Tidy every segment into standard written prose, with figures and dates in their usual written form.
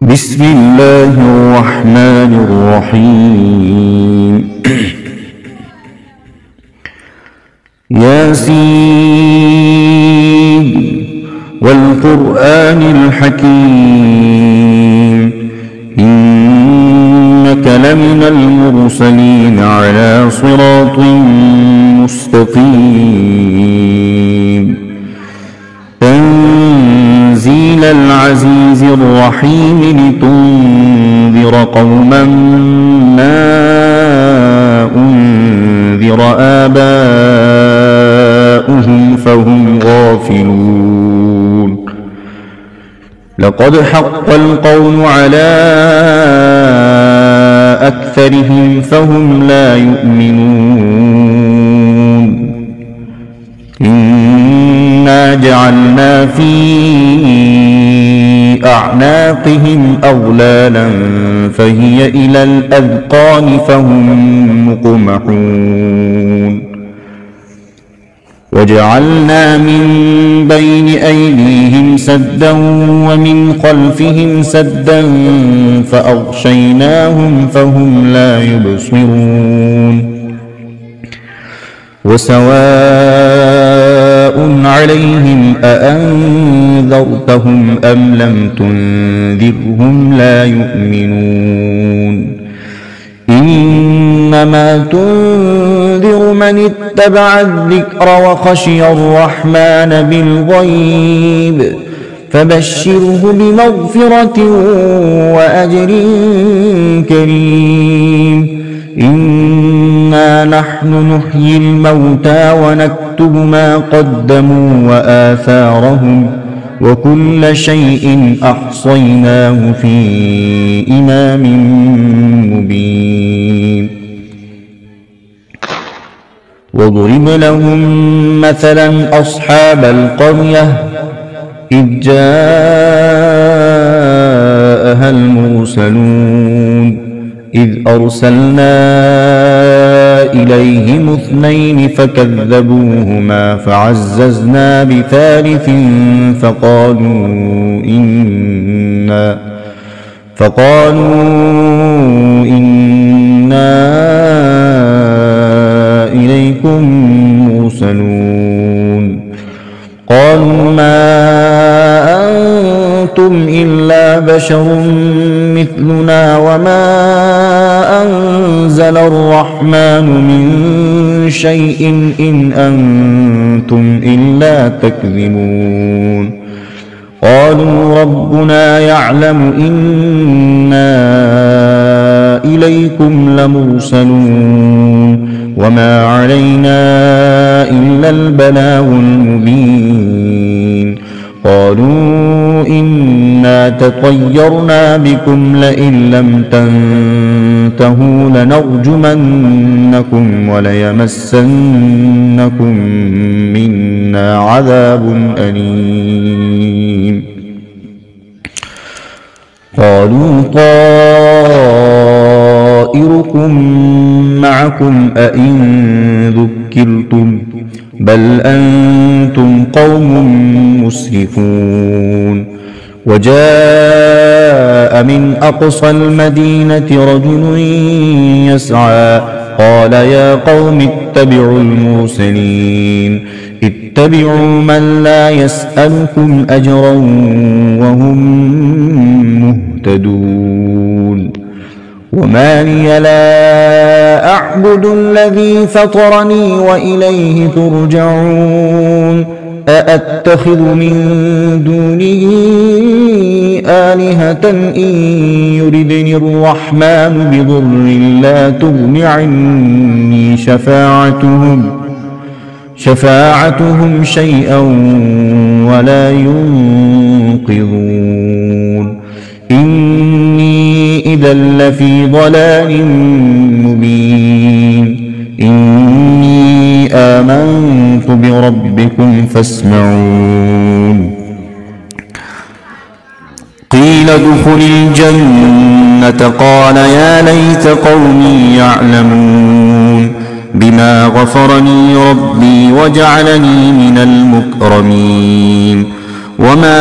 بسم الله الرحمن الرحيم ياسين والقرآن الحكيم إنك لمن المرسلين على صراط مستقيم تنزيل العزيز الرحيم لتنذر قوما ما أنذر آباؤهم فهم غافلون لقد حق القول على أكثرهم فهم لا يؤمنون إنا جعلنا في أعناقهم أغلالا فهي إلى الأذقان فهم مقمحون وجعلنا من بين أيديهم سدا ومن خلفهم سدا فأغشيناهم فهم لا يبصرون وسواء عليهم أأنذرتهم أم لم تنذرهم لا يؤمنون إنما تنذر من اتبع الذكر وخشي الرحمن بالغيب فبشره بمغفرة وأجر كريم إنا نحن نحيي الموتى ونكتب ما قدموا وآثارهم وكل شيء أحصيناه في إمام مبين واضرب لهم مثلا أصحاب القرية إذ جاءها المرسلون إذ أرسلنا إليهم اثنين فكذبوهما فعززنا بثالث فقالوا إنا إليكم مرسلون قالوا ما أنتم إلا بشر مثلنا وما أنزل الرحمن من شيء إن أنتم إلا تكذبون قالوا ربنا يعلم إنا إليكم لمرسلون وما علينا إلا البلاغ المبين قالوا إنا تطيرنا بكم لئن لم تنتهوا لنرجمنكم وليمسنكم منا عذاب أليم قالوا طائركم معكم أئن ذكرتم بل أنتم قوم مسرفون وجاء من أقصى المدينة رجل يسعى قال يا قوم اتبعوا المرسلين اتبعوا من لا يسألكم أجرا وهم مهتدون وما لي لا أعبد الذي فطرني وإليه ترجعون أأتخذ من دونه آلهة إن يردني الرحمن بضر لا تغن عني شفاعتهم شيئا ولا ينقذون إني إذا لفي ضلال مبين إني آمنت بربكم فاسمعون قيل ادخل الجنة قال يا ليت قومي يعلمون بما غفرني ربي وجعلني من المكرمين وما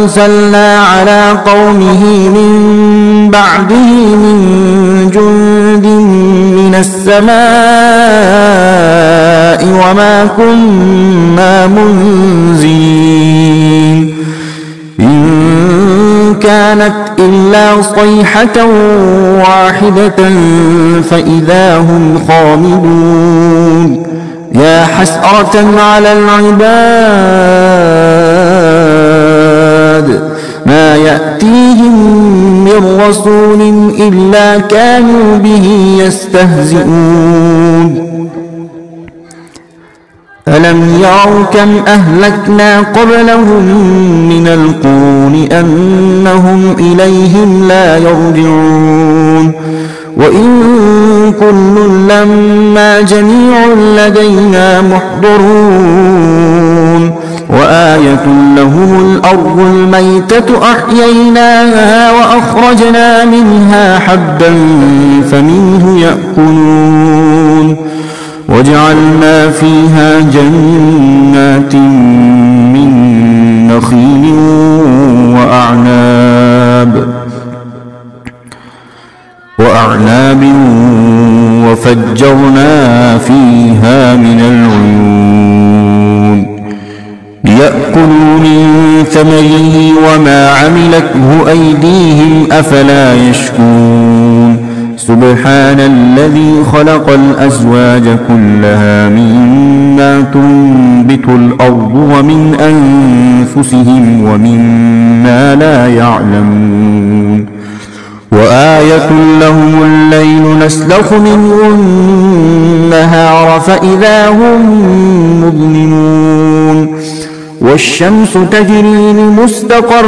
أرسلنا على قومه من بعده من جند من السماء وما كنا منزلين إن كانت إلا صيحة واحدة فإذا هم خامدون يا حسرة على العباد ما يأتيهم من رسول إلا كانوا به يستهزئون ألم يروا كم أهلكنا قبلهم من القرون أنهم إليهم لا يرجعون وإن كل لما جميع لدينا محضرون وآية لهم الأرض الميتة أحييناها وأخرجنا منها حبا فمنه يأكلون وجعلنا فيها جنات من نخيل وأعناب وفجرنا فيها من العيون ليأكلوا من ثمره وما عملته أيديهم أفلا يشكرون سبحان الذي خلق الأزواج كلها مما تنبت الأرض ومن أنفسهم ومما لا يعلمون وآية لهم الليل نسلخ منه النهار فإذا هم مظلمون والشمس تجري لمستقر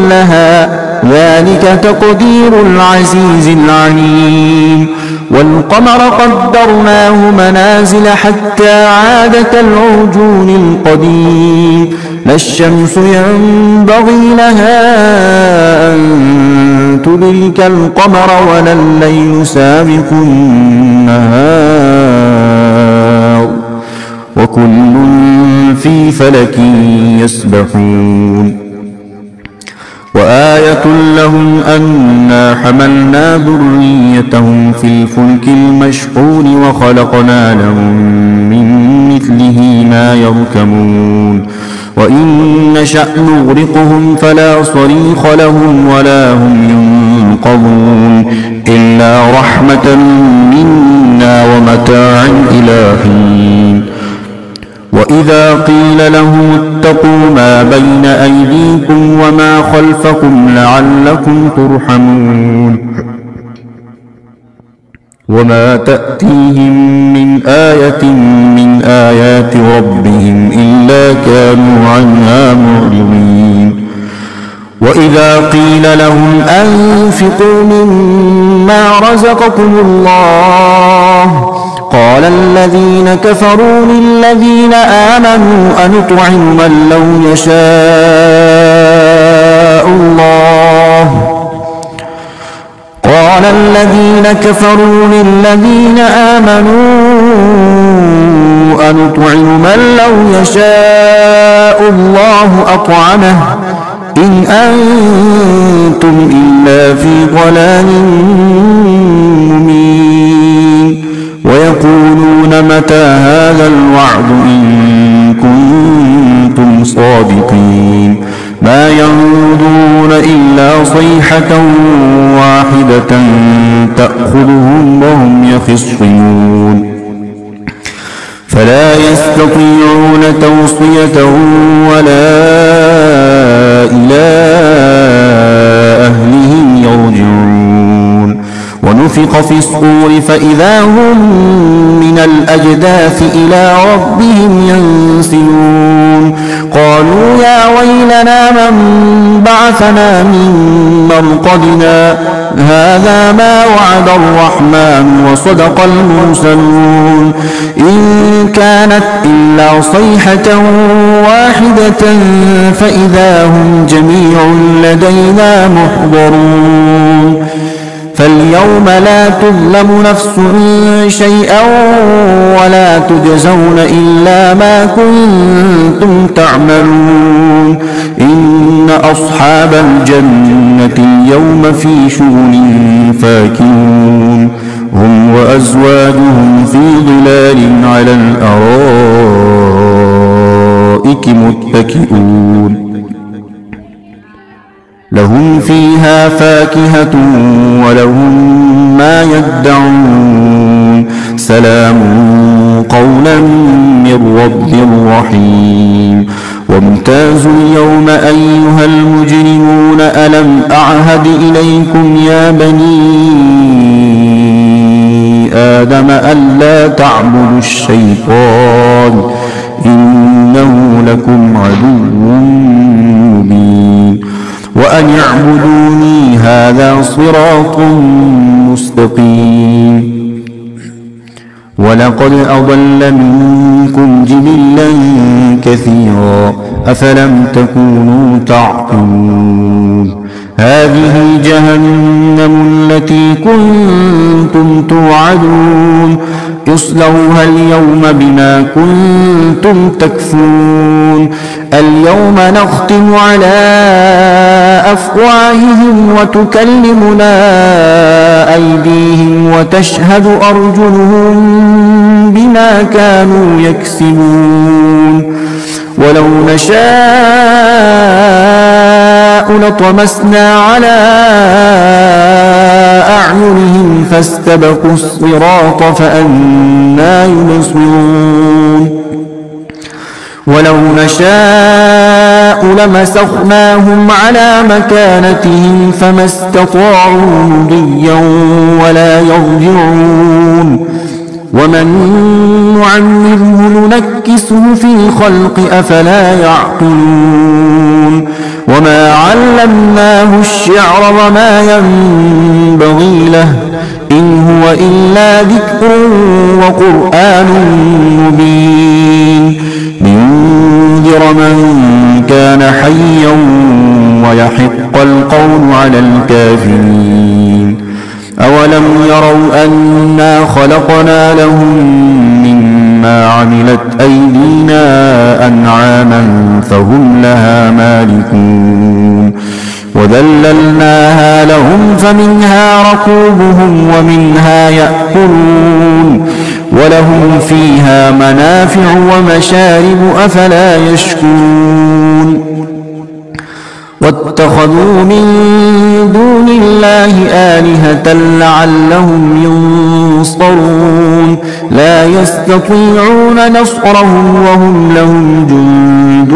لها ذلك تقدير العزيز العليم والقمر قدرناه منازل حتى عاد كالعرجون القديم لا الشمس ينبغي لها أن تدرك القمر ولا الليل سابق النهار وكل في فلك يسبحون وآية لهم أنا حملنا ذريتهم في الفلك المشحون وخلقنا لهم من مثله ما يركبون وإن نشأ نغرقهم فلا صريخ لهم ولا هم ينقذون إلا رحمة منا ومتاعا إلى حين وإذا قيل لهم اتقوا ما بين أيديكم وما خلفكم لعلكم ترحمون وما تأتيهم من آية من آيات ربهم إلا كانوا عنها معرضين وإذا قيل لهم أنفقوا مما رزقكم الله قال الذين كفروا للذين آمنوا أنطعم من لو يشاء الله قال الذين كفروا للذين آمنوا أنطعم من لو يشاء الله أطعمه إن أنتم إلا في ضلال مبين ويقولون متى هذا الوعد إن كنتم صادقين ما ينظرون إلا صيحة واحدة تأخذهم وهم يخصمون فلا يستطيعون توصية ولا إلى أهلهم يرجعون ونفخ في الصور فإذا هم من الأجداث إلى ربهم ينسلون قالوا يا ويلنا من بعثنا من مرقدنا هذا ما وعد الرحمن وصدق المرسلون إن كانت إلا صيحة واحدة فإذا هم جميع لدينا محضرون فاليوم لا تظلم نفس شيئا ولا تجزون إلا ما كنتم تعملون إن أصحاب الجنة اليوم في شغل فاكهون هم وأزواجهم في ظلال على الأرائك متكئون لهم فيها فاكهة ولهم ما يدعون سلام قولا من رب رحيم وامتازوا اليوم أيها المجرمون ألم أعهد إليكم يا بني آدم ألا تعبدوا الشيطان إنه لكم عدو مبين وأن اعبدوني هذا صراط مستقيم ولقد أضل منكم جبلا كثيرا أفلم تكونوا تعقلون هذه جهنم التي كنتم توعدون اصلوها اليوم بما كنتم تكفرون اليوم نختم على أفواههم وتكلمنا أيديهم وتشهد أرجلهم بما كانوا يكسبون ولو نشاء لطمسنا على أعينهم فاستبقوا الصراط فأنى يبصرون ولو نشاء لمسخناهم على مكانتهم فما استطاعوا مضيا ولا يرجعون ومن نعمره ننكسه في الخلق أفلا يعقلون وما علمناه الشعر وما ينبغي له إن هو إلا ذكر وقرآن مبين لينذر من كان حيا ويحق القول على الكافرين أولم يروا أنا خلقنا لهم مما عملت أيدينا أنعاما فهم لها مالكون وذللناها لهم فمنها ركوبهم ومنها يأكلون ولهم فيها منافع ومشارب أفلا يشكرون واتخذوا من دون الله آلهة لعلهم ينصرون لا يستطيعون نصرهم وهم لهم جند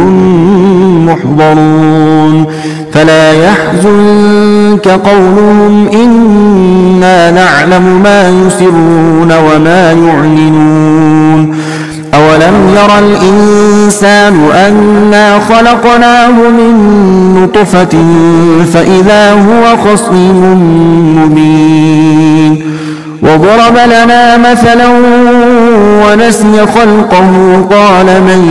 محضرون فلا يحزنك قولهم إنا نعلم ما يسرون وما يعلنون أولم ير الإنسان أنا خلقناه من نطفة فإذا هو خصيم مبين وضرب لنا مثلا ونسي خلقه قال من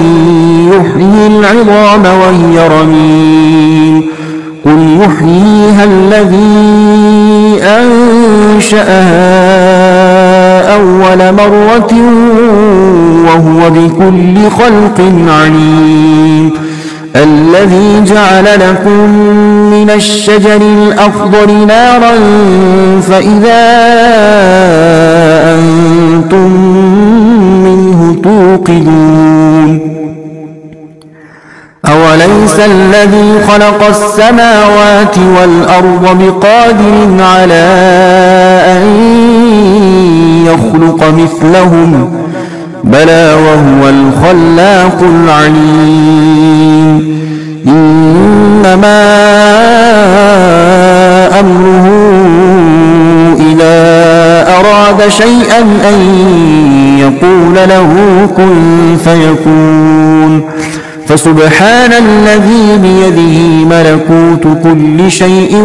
يحيي العظام وهي رميم قل يحييها الذي أنشأها أول مرة وهو بكل خلق عليم الذي جعل لكم من الشجر الأخضر نارا فإذا أنتم منه توقدون أوليس الذي خلق السماوات والأرض بقادر على أن يخلق مثلهم بلى وهو الخلاق العليم إنما أمره إذا أراد شيئا أن يقول له كن فيكون فسبحان الذي بيده ملكوت كل شيء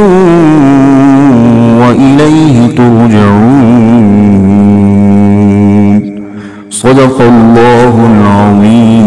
وإليه ترجعون صدق الله العظيم.